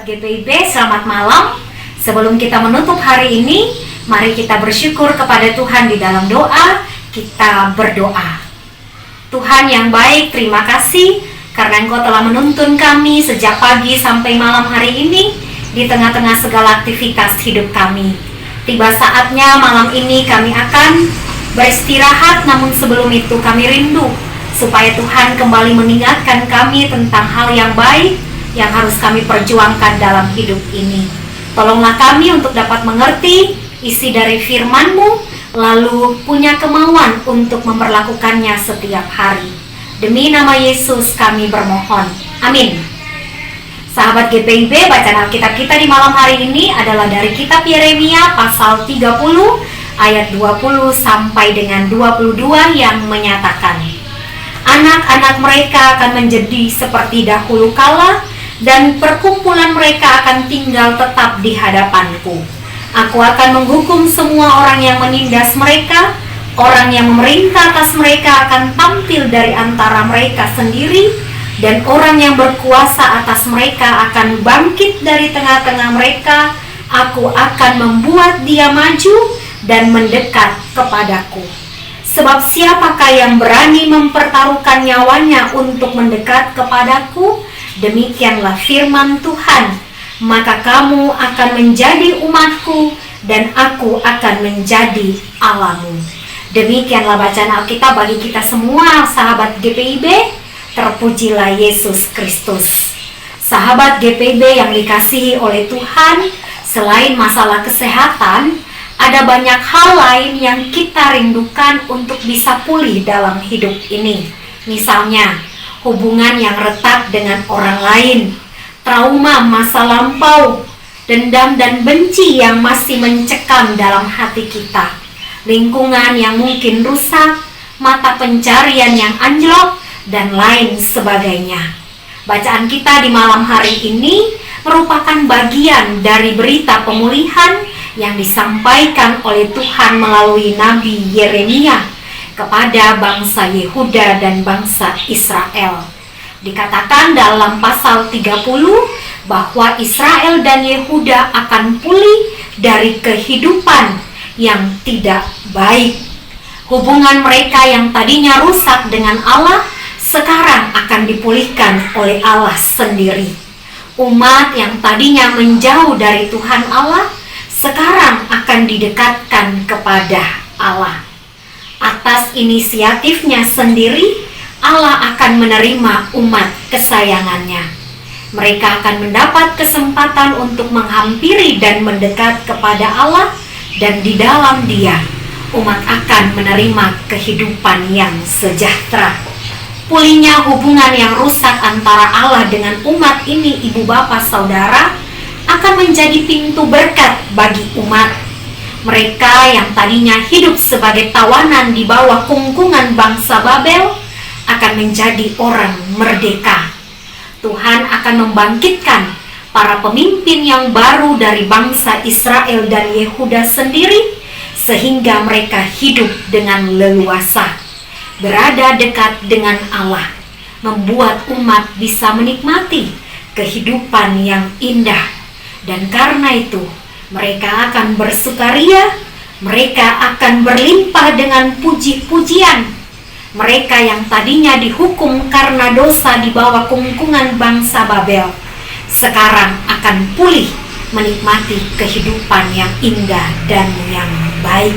Sahabat GPIB, selamat malam. Sebelum kita menutup hari ini, mari kita bersyukur kepada Tuhan di dalam doa. Kita berdoa. Tuhan yang baik, terima kasih karena Engkau telah menuntun kami sejak pagi sampai malam hari ini di tengah-tengah segala aktivitas hidup kami. Tiba saatnya malam ini kami akan beristirahat, namun sebelum itu kami rindu supaya Tuhan kembali mengingatkan kami tentang hal yang baik yang harus kami perjuangkan dalam hidup ini. Tolonglah kami untuk dapat mengerti isi dari firman-Mu, lalu punya kemauan untuk memperlakukannya setiap hari. Demi nama Yesus kami bermohon. Amin. Sahabat GPIB, bacaan Alkitab kita di malam hari ini adalah dari kitab Yeremia pasal 30 ayat 20 sampai dengan 22 yang menyatakan, anak-anak mereka akan menjadi seperti dahulu kala, dan perkumpulan mereka akan tinggal tetap di hadapanku. Aku akan menghukum semua orang yang menindas mereka. Orang yang memerintah atas mereka akan tampil dari antara mereka sendiri, dan orang yang berkuasa atas mereka akan bangkit dari tengah-tengah mereka. Aku akan membuat dia maju dan mendekat kepadaku. Sebab siapakah yang berani mempertaruhkan nyawanya untuk mendekat kepadaku? Demikianlah firman Tuhan. Maka kamu akan menjadi umatku, dan aku akan menjadi Allahmu. Demikianlah bacaan Alkitab bagi kita semua, sahabat GPIB. Terpujilah Yesus Kristus. Sahabat GPIB yang dikasihi oleh Tuhan, selain masalah kesehatan, ada banyak hal lain yang kita rindukan untuk bisa pulih dalam hidup ini. Misalnya, hubungan yang retak dengan orang lain, trauma masa lampau, dendam dan benci yang masih mencekam dalam hati kita, lingkungan yang mungkin rusak, mata pencarian yang anjlok, dan lain sebagainya. Bacaan kita di malam hari ini merupakan bagian dari berita pemulihan yang disampaikan oleh Tuhan melalui Nabi Yeremia kepada bangsa Yehuda dan bangsa Israel. Dikatakan dalam pasal 30 bahwa Israel dan Yehuda akan pulih dari kehidupan yang tidak baik. Hubungan mereka yang tadinya rusak dengan Allah sekarang akan dipulihkan oleh Allah sendiri. Umat yang tadinya menjauh dari Tuhan Allah sekarang akan didekatkan kepada Allah. Atas inisiatifnya sendiri, Allah akan menerima umat kesayangannya. Mereka akan mendapat kesempatan untuk menghampiri dan mendekat kepada Allah, dan di dalam Dia, umat akan menerima kehidupan yang sejahtera. Pulihnya hubungan yang rusak antara Allah dengan umat ini, ibu bapak saudara, akan menjadi pintu berkat bagi umat. Mereka yang tadinya hidup sebagai tawanan di bawah kungkungan bangsa Babel akan menjadi orang merdeka. Tuhan akan membangkitkan para pemimpin yang baru dari bangsa Israel dan Yehuda sendiri, sehingga mereka hidup dengan leluasa, berada dekat dengan Allah, membuat umat bisa menikmati kehidupan yang indah. Dan karena itu, mereka akan bersukaria, mereka akan berlimpah dengan puji-pujian. Mereka yang tadinya dihukum karena dosa di bawah kungkungan bangsa Babel, sekarang akan pulih menikmati kehidupan yang indah dan yang baik.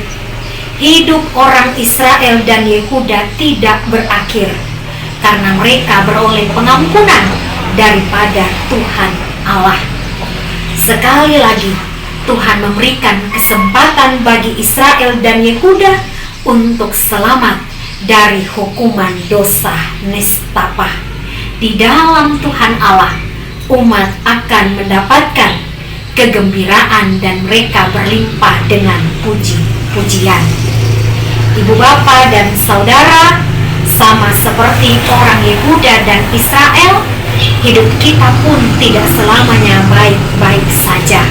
Hidup orang Israel dan Yehuda tidak berakhir, karena mereka beroleh pengampunan daripada Tuhan Allah. Sekali lagi, Tuhan memberikan kesempatan bagi Israel dan Yehuda untuk selamat dari hukuman dosa nistapa. Di dalam Tuhan Allah, umat akan mendapatkan kegembiraan dan mereka berlimpah dengan puji-pujian. Ibu bapa dan saudara, sama seperti orang Yehuda dan Israel, hidup kita pun tidak selamanya baik-baik saja.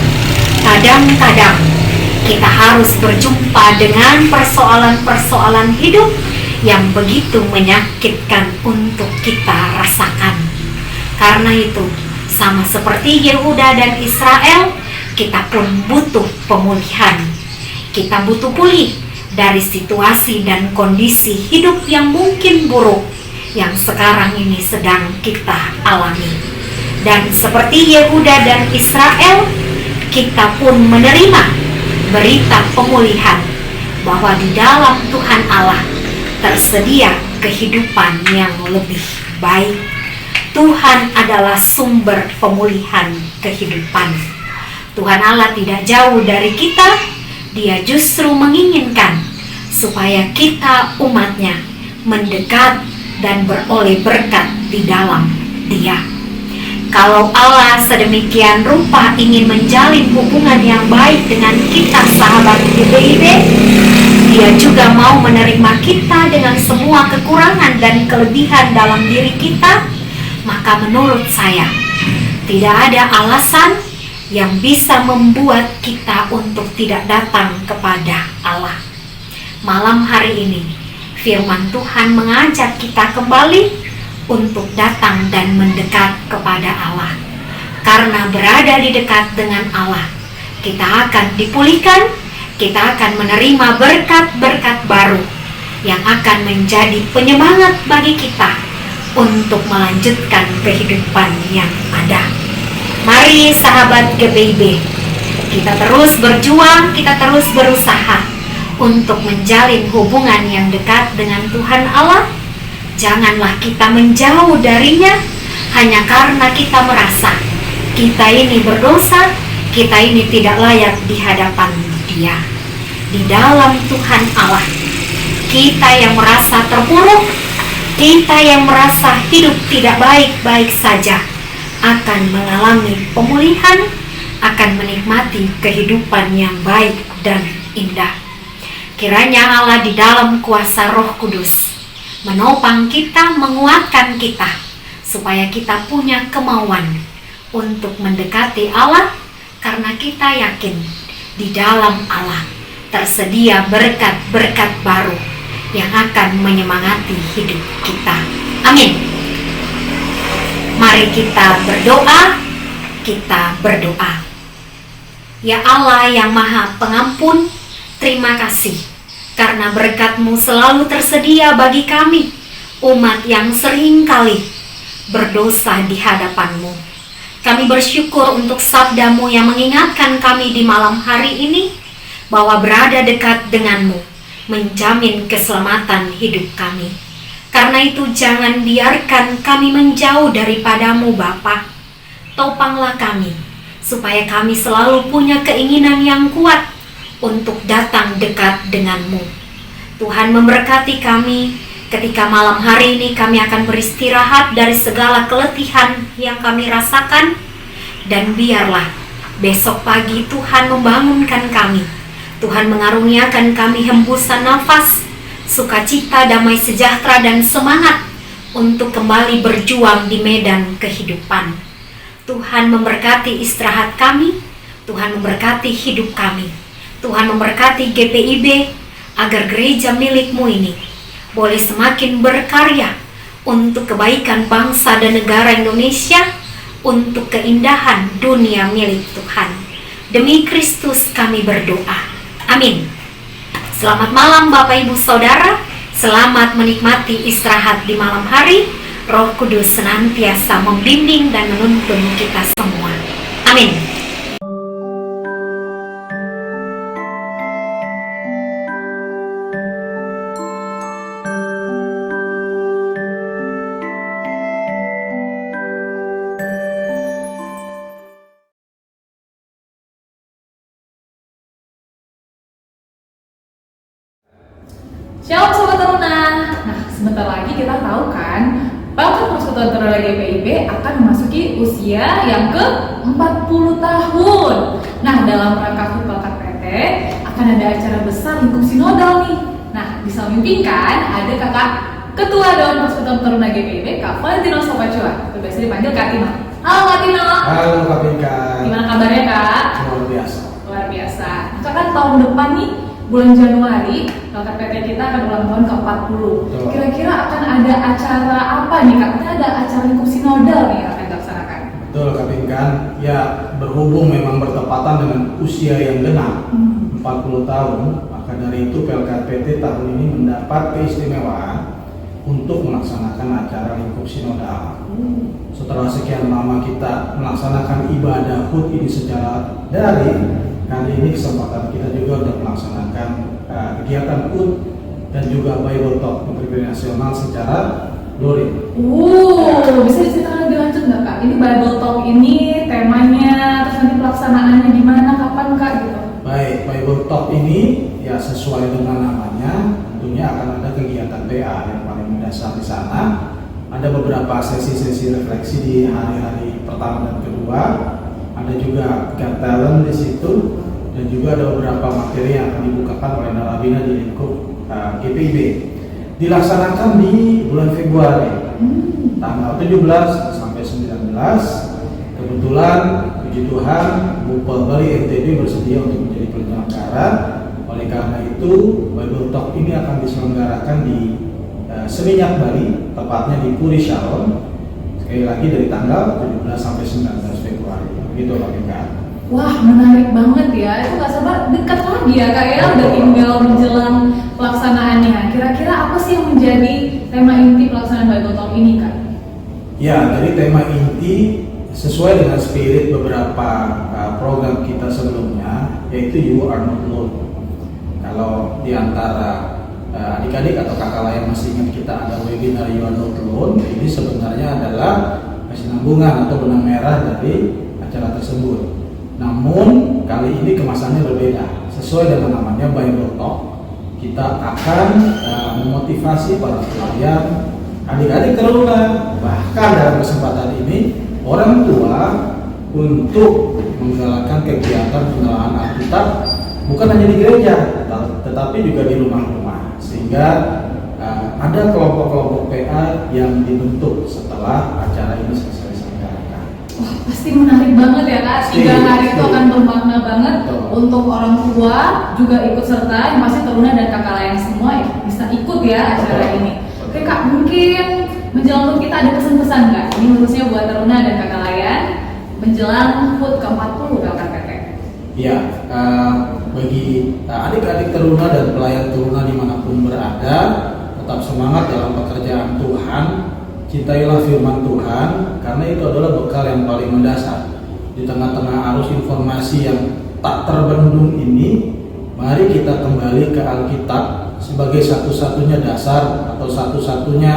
Kadang-kadang kita harus berjumpa dengan persoalan-persoalan hidup yang begitu menyakitkan untuk kita rasakan. Karena itu, sama seperti Yehuda dan Israel, kita pun butuh pemulihan. Kita butuh pulih dari situasi dan kondisi hidup yang mungkin buruk yang sekarang ini sedang kita alami. Dan seperti Yehuda dan Israel, kita pun menerima berita pemulihan bahwa di dalam Tuhan Allah tersedia kehidupan yang lebih baik. Tuhan adalah sumber pemulihan kehidupan. Tuhan Allah tidak jauh dari kita. Dia justru menginginkan supaya kita umatnya mendekat dan beroleh berkat di dalam Dia. Kalau Allah sedemikian rupa ingin menjalin hubungan yang baik dengan kita sahabat GPIB, Dia juga mau menerima kita dengan semua kekurangan dan kelebihan dalam diri kita. Maka menurut saya, tidak ada alasan yang bisa membuat kita untuk tidak datang kepada Allah. Malam hari ini, firman Tuhan mengajak kita kembali untuk datang dan mendekat kepada Allah. Karena berada di dekat dengan Allah, kita akan dipulihkan, kita akan menerima berkat-berkat baru yang akan menjadi penyemangat bagi kita untuk melanjutkan kehidupan yang ada. Mari sahabat GPIB, kita terus berjuang, kita terus berusaha untuk menjalin hubungan yang dekat dengan Tuhan Allah. Janganlah kita menjauh darinya hanya karena kita merasa kita ini berdosa, kita ini tidak layak di hadapan Dia. Di dalam Tuhan Allah, kita yang merasa terpuruk, kita yang merasa hidup tidak baik-baik saja akan mengalami pemulihan, akan menikmati kehidupan yang baik dan indah. Kiranya Allah di dalam kuasa Roh Kudus menopang kita, menguatkan kita, supaya kita punya kemauan untuk mendekati Allah, karena kita yakin di dalam Allah tersedia berkat-berkat baru yang akan menyemangati hidup kita. Amin. Mari kita berdoa. Kita berdoa. Ya Allah yang Maha Pengampun, terima kasih karena berkat-Mu selalu tersedia bagi kami, umat yang sering kali berdosa di hadapan-Mu. Kami bersyukur untuk sabda-Mu yang mengingatkan kami di malam hari ini bahwa berada dekat dengan-Mu menjamin keselamatan hidup kami. Karena itu jangan biarkan kami menjauh daripada-Mu Bapa. Topanglah kami, supaya kami selalu punya keinginan yang kuat untuk datang dekat dengan-Mu. Tuhan memberkati kami ketika malam hari ini kami akan beristirahat dari segala keletihan yang kami rasakan. Dan biarlah besok pagi Tuhan membangunkan kami. Tuhan mengaruniakan kami hembusan nafas, sukacita, damai sejahtera, dan semangat untuk kembali berjuang di medan kehidupan. Tuhan memberkati istirahat kami, Tuhan memberkati hidup kami, Tuhan memberkati GPIB agar gereja milik-Mu ini boleh semakin berkarya untuk kebaikan bangsa dan negara Indonesia, untuk keindahan dunia milik Tuhan. Demi Kristus kami berdoa. Amin. Selamat malam Bapak Ibu Saudara. Selamat menikmati istirahat di malam hari. Roh Kudus senantiasa membimbing dan menuntun kita semua. Amin. Shalom Sobat Teruna. Nah, sebentar lagi kita tahu kan, Bangsa Persekutuan Teruna GPIB akan memasuki usia yang ke-40 tahun. Nah, dalam rangka HUT KPT akan ada acara besar lingkup sinodal nih. Nah, disampingkan ada kakak Ketua Dewan Persekutuan Teruna GPIB, Kak Valentino Sopacua, atau biasa dipanggil Kak Tino. Halo Kak Tino. Halo Kak Pinka. Gimana kabarnya Kak? Luar biasa. Luar biasa. Nah, kan tahun depan nih, bulan Januari, KPT kita akan ulang tahun ke-40. Kira-kira akan ada acara apa nih Kak? Kita ada acara lingkup sinodal nih yang akan dilaksanakan. Betul Kak Pinkan, ya berhubung memang bertepatan dengan usia yang genap 40 tahun, maka dari itu PLKPT tahun ini mendapat keistimewaan untuk melaksanakan acara lingkup sinodal. Setelah sekian lama kita melaksanakan ibadah HUT ini secara daring, kali ini kesempatan kita juga untuk melaksanakan kegiatan HUT dan juga Bible Talk Pemerintah Nasional secara luring. Bisa diceritakan lebih lanjut nggak Kak? Ini Bible Talk ini temanya, terus nanti pelaksanaannya gimana, kapan Kak gitu? Baik, Bible Talk ini ya sesuai dengan namanya, tentunya akan ada kegiatan PA yang paling mendasar di sana. Ada beberapa sesi-sesi refleksi di hari-hari pertama dan kedua. Ada juga God Talent di situ, dan juga ada beberapa materi yang akan dibukakan oleh narabina di lingkup GPIB. Dilaksanakan di bulan Februari, tanggal 17 sampai 19. Kebetulan puji Tuhan Bupel Bali NTB bersedia untuk menjadi penyelenggara. Oleh karena itu Bible Talk ini akan diselenggarakan di Seminyak Bali, tepatnya di Puri Shalom. Sekali lagi dari tanggal 17 sampai 19 Februari. Begitu Pak Pinkan. Wah, menarik banget ya. Itu nggak sabar, dekat lagi ya Kak ya. Udah tinggal menjelang pelaksanaannya. Kira-kira apa sih yang menjadi tema inti pelaksanaan Bible Talk ini Kak? Ya, jadi tema inti sesuai dengan spirit beberapa program kita sebelumnya, yaitu You Are Not Alone. Kalau di antara adik-adik atau kakak lain masih ingat kita ada webinar You Are Not Alone, ini sebenarnya adalah kesinambungan atau benang merah dari acara tersebut. Namun kali ini kemasannya berbeda. Sesuai dengan namanya Bible Talk, kita akan memotivasi para pelayan, adik-adik teruna, bahkan dalam kesempatan ini orang tua untuk menggalakkan kegiatan pengenalan Alkitab bukan hanya di gereja, tetapi juga di rumah-rumah, sehingga ada kelompok-kelompok PA yang dibentuk setelah acara ini selesai. Wah, pasti menarik banget ya Kak. 3 hari itu akan bermakna banget untuk orang tua juga ikut serta, yang pasti teruna dan kakak lain semua bisa ikut ya acara ini. Oke Kak, mungkin menjelang HUT kita ada pesan-pesan nggak? Ini khususnya buat teruna dan kakak lain menjelang HUT ke-40 PLKPT. Iya, bagi adik-adik teruna dan pelayan teruna dimanapun berada, tetap semangat dalam pekerjaan Tuhan. Cintailah firman Tuhan, karena itu adalah bekal yang paling mendasar. Di tengah-tengah arus informasi yang tak terbendung ini, mari kita kembali ke Alkitab sebagai satu-satunya dasar atau satu-satunya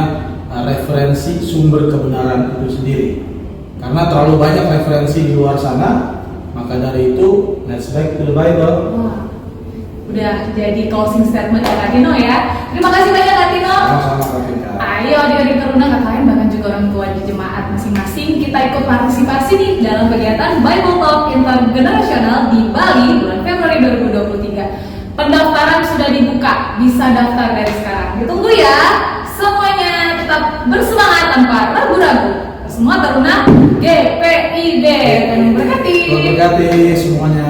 referensi sumber kebenaran itu sendiri. Karena terlalu banyak referensi di luar sana, maka dari itu let's back to the Bible. Wah, udah jadi closing statement ya Kak Tino ya. Terima kasih banyak Kak Tino. Sama-sama Kak Pinkan. Ayo adik-adik teruna kakak bahkan juga orang tua di jemaat masing-masing, kita ikut partisipasi nih dalam kegiatan Bible Talk Intergenerasional di Bali bulan Februari 2023. Pendaftaran sudah dibuka, bisa daftar dari sekarang. Ditunggu ya. Semuanya tetap bersemangat tanpa ragu-ragu. Semua teruna GPIB. Terima kasih. Terima kasih semuanya.